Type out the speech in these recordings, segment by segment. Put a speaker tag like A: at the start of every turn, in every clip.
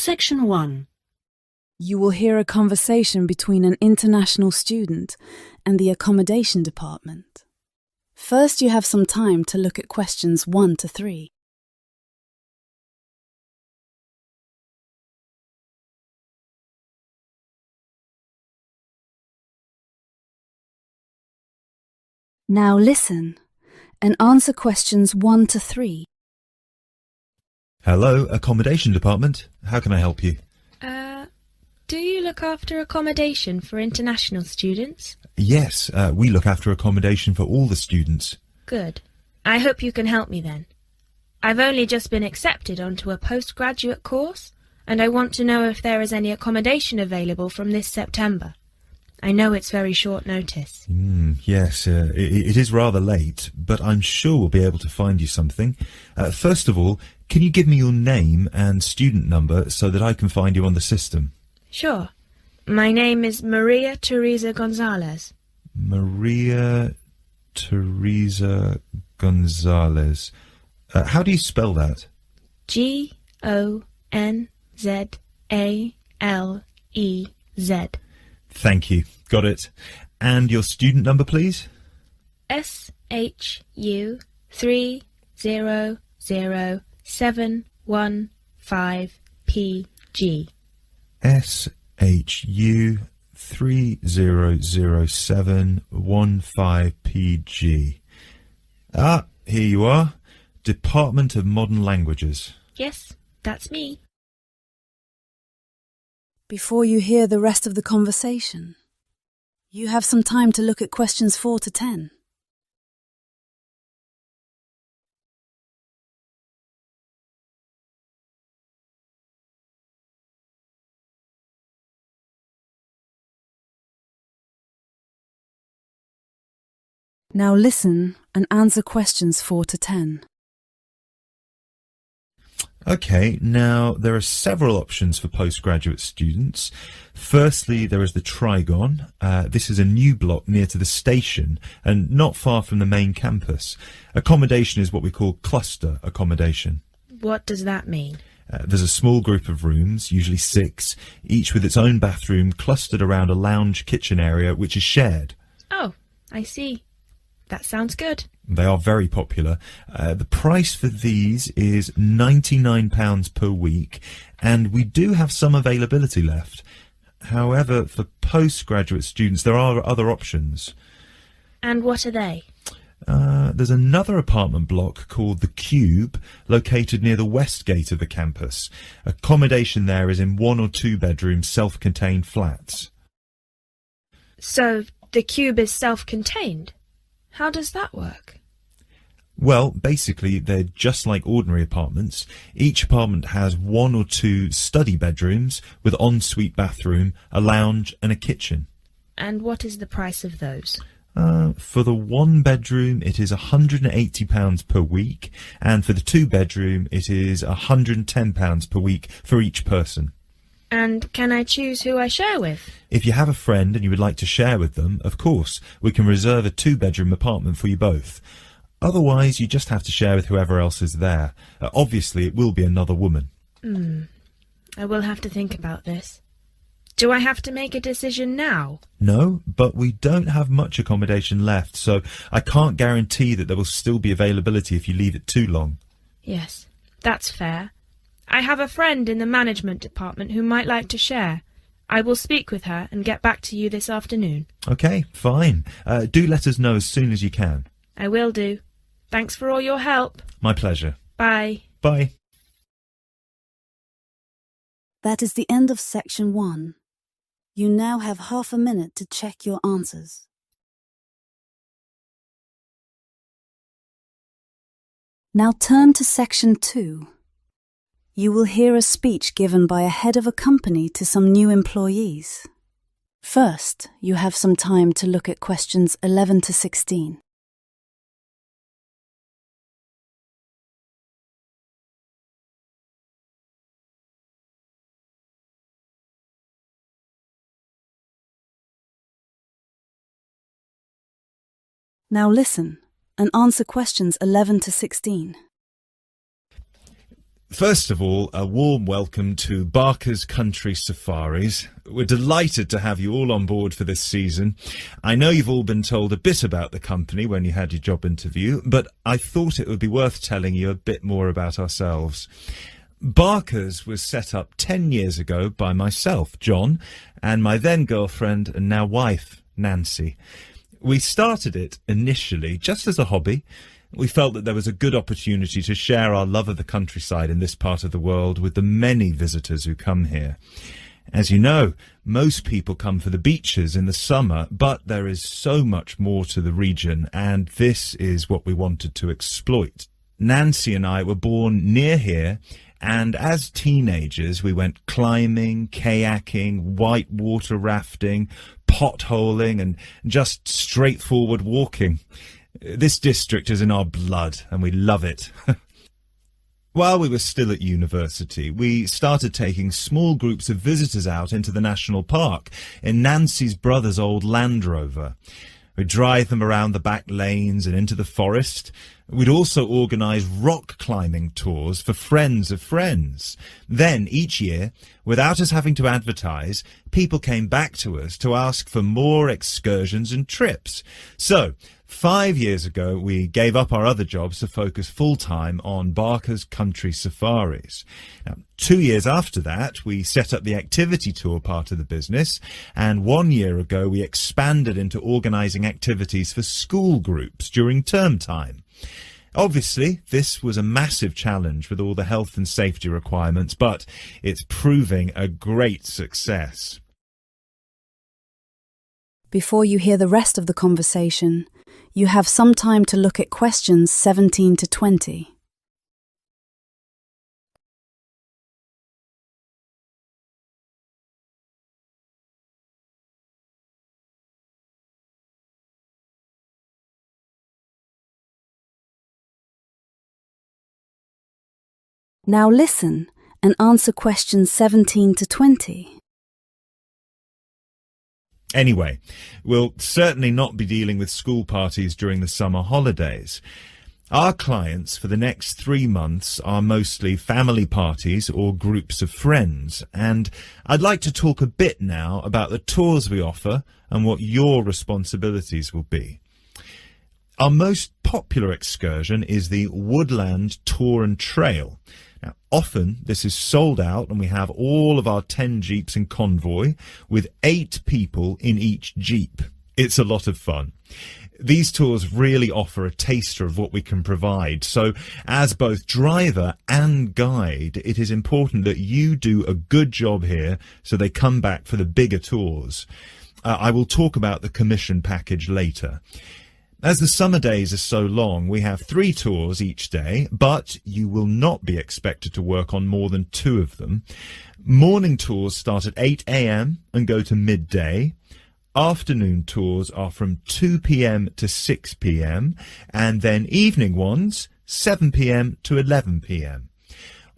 A: Section 1.
B: You will hear a conversation between an international student and the accommodation department. First, you have some time to look at questions 1 to 3. Now listen and answer questions 1 to 3.
C: Hello, accommodation department. How can I help you?
D: Do you look after accommodation for international students?
C: Yes, we look after accommodation for all the students.
D: Good. I hope you can help me then. I've only just been accepted onto a postgraduate course, and I want to know if there is any accommodation available from this September. I know it's very short notice.
C: Yes, it is rather late, but I'm sure we'll be able to find you something. First of all, can you give me your name and student number so that I can find you on the system?
D: Sure. My name is Maria Teresa Gonzalez.
C: Maria Teresa Gonzalez. How do you spell that?
D: Gonzalez.
C: Thank you. Got it. And your student number, please?
D: SHU 300715PG.
C: SHU 300715PG. Ah, here you are. Department of Modern Languages.
D: Yes, that's me.
B: Before you hear the rest of the conversation, you have some time to look at questions 4 to 10. Now listen and answer questions 4 to 10.
C: Okay, now there are several options for postgraduate students. Firstly, there is the Trigon. This is a new block near to the station and not far from the main campus. Accommodation is what we call cluster accommodation.
D: What does that mean?
C: There's a small group of rooms, usually 6, each with its own bathroom clustered around a lounge kitchen area which is shared.
D: Oh, I see. That sounds good.
C: They are very popular. The price for these is £99 per week, and we do have some availability left. However, for postgraduate students, there are other options.
D: And what are they?
C: There's another apartment block called The Cube, located near the west gate of the campus. Accommodation there is in 1 or 2 bedroom self-contained flats.
D: So, the Cube is self-contained? How does that work?
C: Well, basically, they're just like ordinary apartments. Each apartment has 1 or 2 study bedrooms with ensuite bathroom, a lounge and a kitchen.
D: And what is the price of those?
C: For the 1 bedroom, it is £180 per week, and for the 2 bedroom, it is £110 per week for each person.
D: And can I choose who I share with?
C: If you have a friend and you would like to share with them, of course, we can reserve a 2-bedroom apartment for you both. Otherwise, you just have to share with whoever else is there. Obviously, it will be another woman.
D: I will have to think about this. Do I have to make a decision now?
C: No, but we don't have much accommodation left, so I can't guarantee that there will still be availability if you leave it too long.
D: Yes, that's fair. I have a friend in the management department who might like to share. I will speak with her and get back to you this afternoon.
C: Okay, fine. Do let us know as soon as you can.
D: I will do. Thanks for all your help.
C: My pleasure.
D: Bye.
C: Bye.
B: That is the end of section 1. You now have half a minute to check your answers. Now turn to section 2. You will hear a speech given by a head of a company to some new employees. First, you have some time to look at questions 11 to 16. Now listen and answer questions 11 to 16.
C: First of all, a warm welcome to Barker's Country Safaris. We're delighted to have you all on board for this season. I know you've all been told a bit about the company when you had your job interview, but I thought it would be worth telling you a bit more about ourselves. Barker's was set up 10 years ago by myself, John, and my then girlfriend and now wife, Nancy. We started it initially just as a hobby. We felt that there was a good opportunity to share our love of the countryside in this part of the world with the many visitors who come here. As you know, most people come for the beaches in the summer, but there is so much more to the region, and this is what we wanted to exploit. Nancy and I were born near here, and as teenagers we went climbing, kayaking, whitewater rafting, potholing, and just straightforward walking. This district is in our blood, and we love it. While we were still at university, we started taking small groups of visitors out into the national park in Nancy's brother's old Land Rover. We'd drive them around the back lanes and into the forest. We'd also organise rock climbing tours for friends of friends. Then, each year, without us having to advertise, people came back to us to ask for more excursions and trips. So, 5 years ago, we gave up our other jobs to focus full-time on Barker's Country Safaris. Now, 2 years after that, we set up the activity tour part of the business, and 1 year ago, we expanded into organising activities for school groups during term time. Obviously, this was a massive challenge with all the health and safety requirements, but it's proving a great success.
B: Before you hear the rest of the conversation, you have some time to look at questions 17 to 20. Now listen and answer questions 17 to 20.
C: Anyway, we'll certainly not be dealing with school parties during the summer holidays. Our clients for the next 3 months are mostly family parties or groups of friends, and I'd like to talk a bit now about the tours we offer and what your responsibilities will be. Our most popular excursion is the Woodland Tour and Trail. Now, often this is sold out and we have all of our 10 jeeps in convoy with 8 people in each jeep. It's a lot of fun. These tours really offer a taster of what we can provide. So as both driver and guide, it is important that you do a good job here so they come back for the bigger tours. I will talk about the commission package later. As the summer days are so long, we have 3 tours each day, but you will not be expected to work on more than 2 of them. Morning tours start at 8 a.m. and go to midday. Afternoon tours are from 2 p.m. to 6 p.m. and then evening ones 7 p.m. to 11 p.m.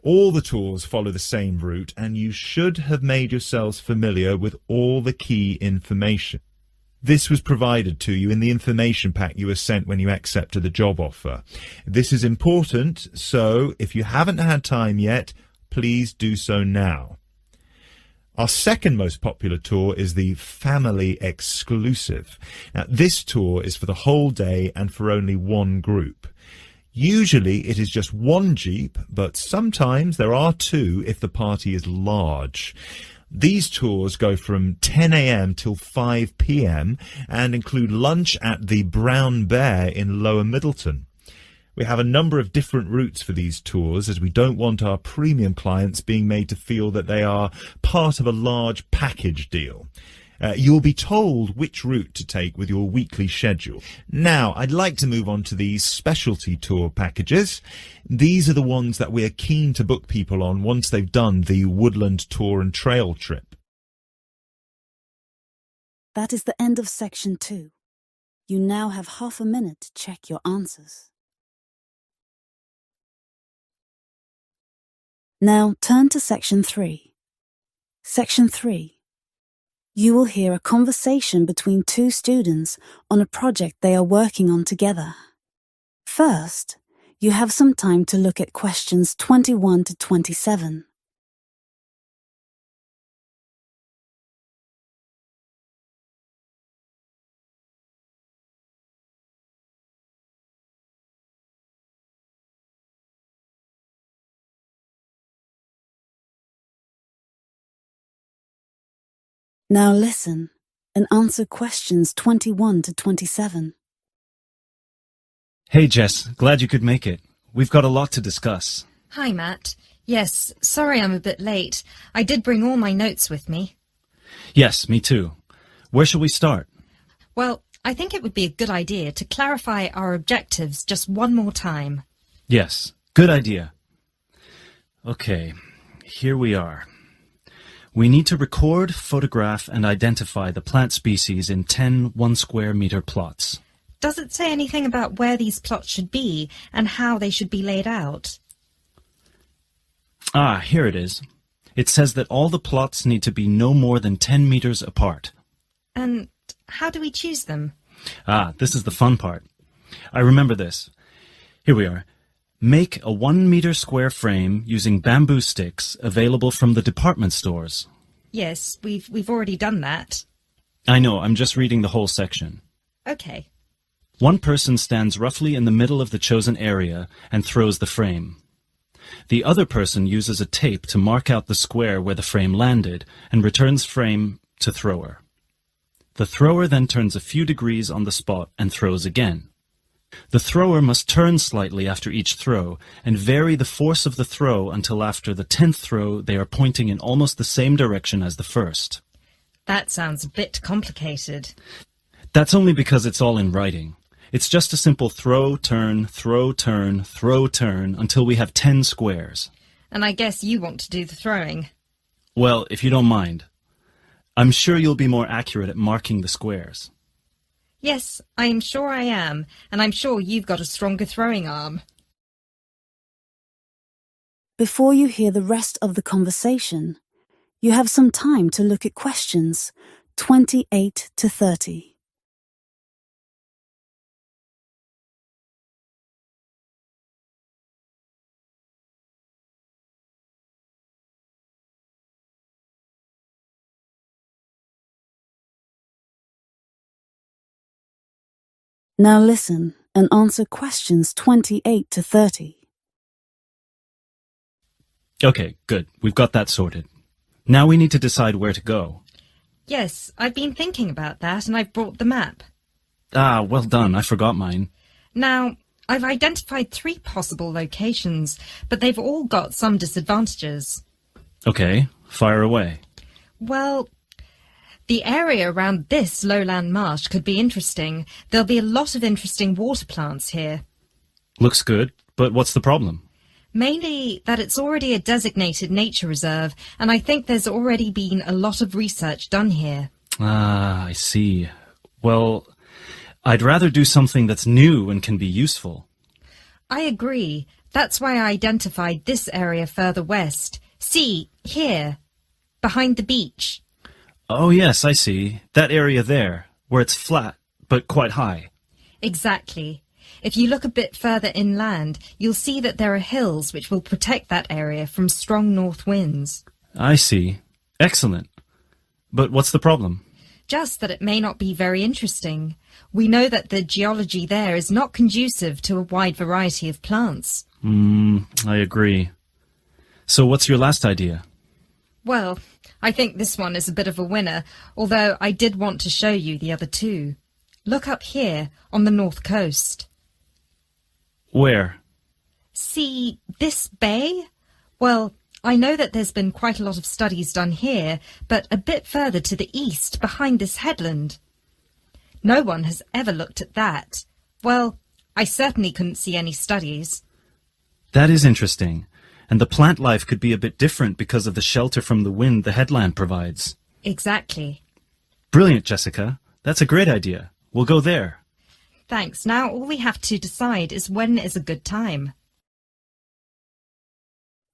C: All the tours follow the same route, and you should have made yourselves familiar with all the key information. This was provided to you in the information pack you were sent when you accepted the job offer. This is important, so if you haven't had time yet, please do so now. Our second most popular tour is the Family Exclusive. Now, this tour is for the whole day and for only 1 group. Usually it is just 1 jeep, but sometimes there are 2 if the party is large. These tours go from 10 a.m. till 5 p.m. and include lunch at the Brown Bear in Lower Middleton. We have a number of different routes for these tours, as we don't want our premium clients being made to feel that they are part of a large package deal. You'll be told which route to take with your weekly schedule. Now, I'd like to move on to these specialty tour packages. These are the ones that we are keen to book people on once they've done the Woodland Tour and Trail trip.
B: That is the end of section 2. You now have half a minute to check your answers. Now turn to section 3. Section 3. You will hear a conversation between 2 students on a project they are working on together. First, you have some time to look at questions 21 to 27. Now listen and answer questions 21 to 27.
A: Hey, Jess. Glad you could make it. We've got a lot to discuss.
E: Hi, Matt. Yes, sorry I'm a bit late. I did bring all my notes with me.
A: Yes, me too. Where shall we start?
E: Well, I think it would be a good idea to clarify our objectives just one more time.
A: Yes, good idea. Okay, here we are. We need to record, photograph, and identify the plant species in 10 1-square-meter plots.
E: Does it say anything about where these plots should be and how they should be laid out?
A: Ah, here it is. It says that all the plots need to be no more than 10 meters apart.
E: And how do we choose them?
A: Ah, this is the fun part. I remember this. Here we are. Make a 1-meter square frame using bamboo sticks available from the department stores.
E: Yes, we've already done that.
A: I know, I'm just reading the whole section.
E: Okay.
A: One person stands roughly in the middle of the chosen area and throws the frame. The other person uses a tape to mark out the square where the frame landed and returns frame to thrower. The thrower then turns a few degrees on the spot and throws again. The thrower must turn slightly after each throw and vary the force of the throw until after the 10th throw they are pointing in almost the same direction as the first.
E: That sounds a bit complicated.
A: That's only because it's all in writing. It's just a simple throw, turn, throw, turn, throw, turn until we have 10 squares.
E: And I guess you want to do the throwing.
A: Well, if you don't mind. I'm sure you'll be more accurate at marking the squares.
E: Yes, I am sure I am, and I'm sure you've got a stronger throwing arm.
B: Before you hear the rest of the conversation, you have some time to look at questions 28 to 30. Now listen and answer questions 28 to 30.
A: Okay, good. We've got that sorted. Now we need to decide where to go.
E: Yes, I've been thinking about that and I've brought the map.
A: Ah, well done. I forgot mine.
E: Now, I've identified 3 possible locations, but they've all got some disadvantages.
A: Okay, fire away.
E: Well, the area around this lowland marsh could be interesting. There'll be a lot of interesting water plants here.
A: Looks good, but what's the problem?
E: Mainly that it's already a designated nature reserve, and I think there's already been a lot of research done here.
A: Ah, I see. Well, I'd rather do something that's new and can be useful.
E: I agree. That's why I identified this area further west. See, here, behind the beach.
A: Oh, yes, I see. That area there, where it's flat, but quite high.
E: Exactly. If you look a bit further inland, you'll see that there are hills which will protect that area from strong north winds.
A: I see. Excellent. But what's the problem?
E: Just that it may not be very interesting. We know that the geology there is not conducive to a wide variety of plants.
A: I agree. So what's your last idea?
E: Well, I think this one is a bit of a winner, although I did want to show you the other 2. Look up here, on the north coast.
A: Where?
E: See this bay? Well, I know that there's been quite a lot of studies done here, but a bit further to the east, behind this headland. No one has ever looked at that. Well, I certainly couldn't see any studies.
A: That is interesting. And the plant life could be a bit different because of the shelter from the wind the headland provides.
E: Exactly.
A: Brilliant, Jessica. That's a great idea. We'll go there.
E: Thanks. Now all we have to decide is when is a good time.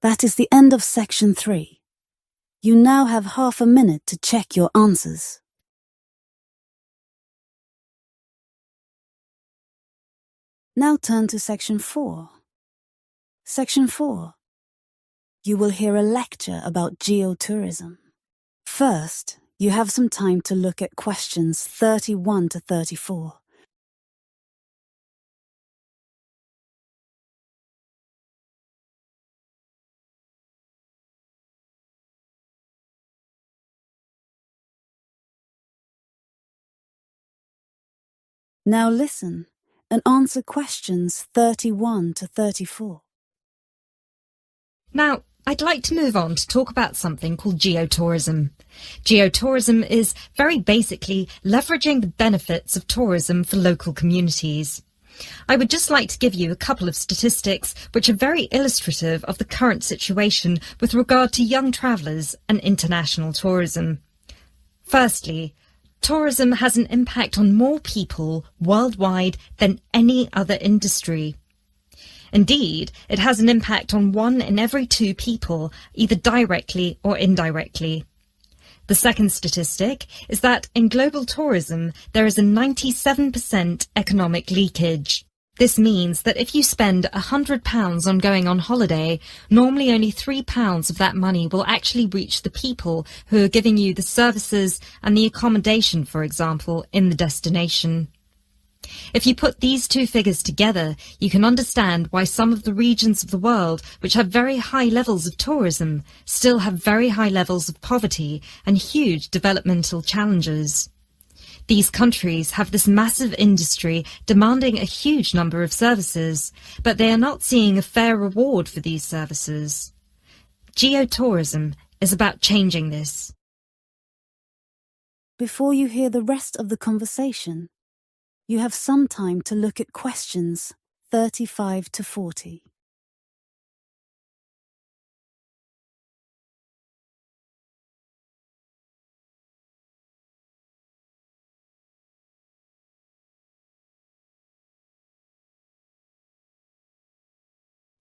B: That is the end of section 3. You now have half a minute to check your answers. Now turn to section 4 Section 4. You will hear a lecture about geotourism. First, you have some time to look at questions 31 to 34. Now listen and answer questions 31 to 34.
E: Now, I'd like to move on to talk about something called geotourism. Geotourism is very basically leveraging the benefits of tourism for local communities. I would just like to give you a couple of statistics which are very illustrative of the current situation with regard to young travellers and international tourism. Firstly, tourism has an impact on more people worldwide than any other industry. Indeed, it has an impact on 1 in every 2 people, either directly or indirectly. The second statistic is that in global tourism, there is a 97% economic leakage. This means that if you spend £100 on going on holiday, normally only £3 of that money will actually reach the people who are giving you the services and the accommodation, for example, in the destination. If you put these two figures together, you can understand why some of the regions of the world which have very high levels of tourism still have very high levels of poverty and huge developmental challenges. These countries have this massive industry demanding a huge number of services, but they are not seeing a fair reward for these services. Geotourism is about changing this.
B: Before you hear the rest of the conversation, you have some time to look at questions 35 to 40.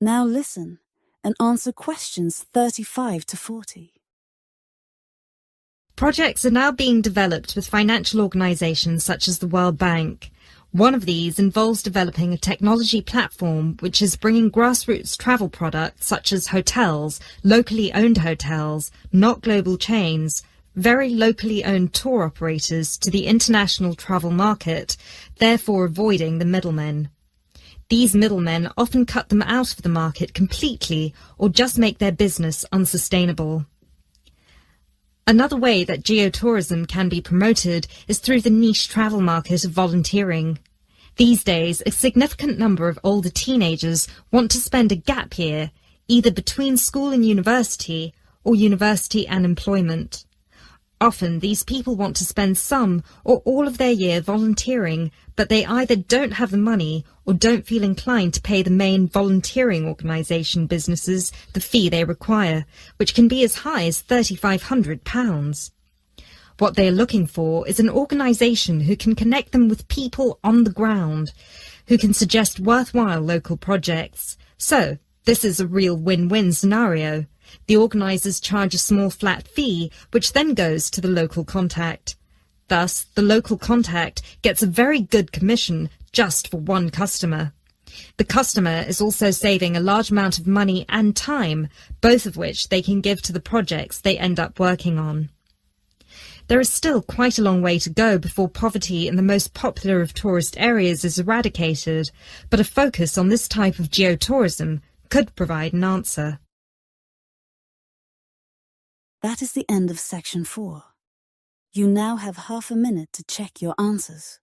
B: Now listen and answer questions 35 to 40.
E: Projects are now being developed with financial organisations such as the World Bank. One of these involves developing a technology platform which is bringing grassroots travel products such as hotels, locally owned hotels, not global chains, very locally owned tour operators to the international travel market, therefore avoiding the middlemen. These middlemen often cut them out of the market completely or just make their business unsustainable. Another way that geotourism can be promoted is through the niche travel market of volunteering. These days, a significant number of older teenagers want to spend a gap year, either between school and university, or university and employment. Often, these people want to spend some or all of their year volunteering, but they either don't have the money or don't feel inclined to pay the main volunteering organisation businesses the fee they require, which can be as high as £3,500. What they are looking for is an organisation who can connect them with people on the ground, who can suggest worthwhile local projects. So, this is a real win-win scenario. The organisers charge a small flat fee, which then goes to the local contact. Thus, the local contact gets a very good commission just for one customer. The customer is also saving a large amount of money and time, both of which they can give to the projects they end up working on. There is still quite a long way to go before poverty in the most popular of tourist areas is eradicated, but a focus on this type of geotourism could provide an answer.
B: That is the end of section 4. You now have half a minute to check your answers.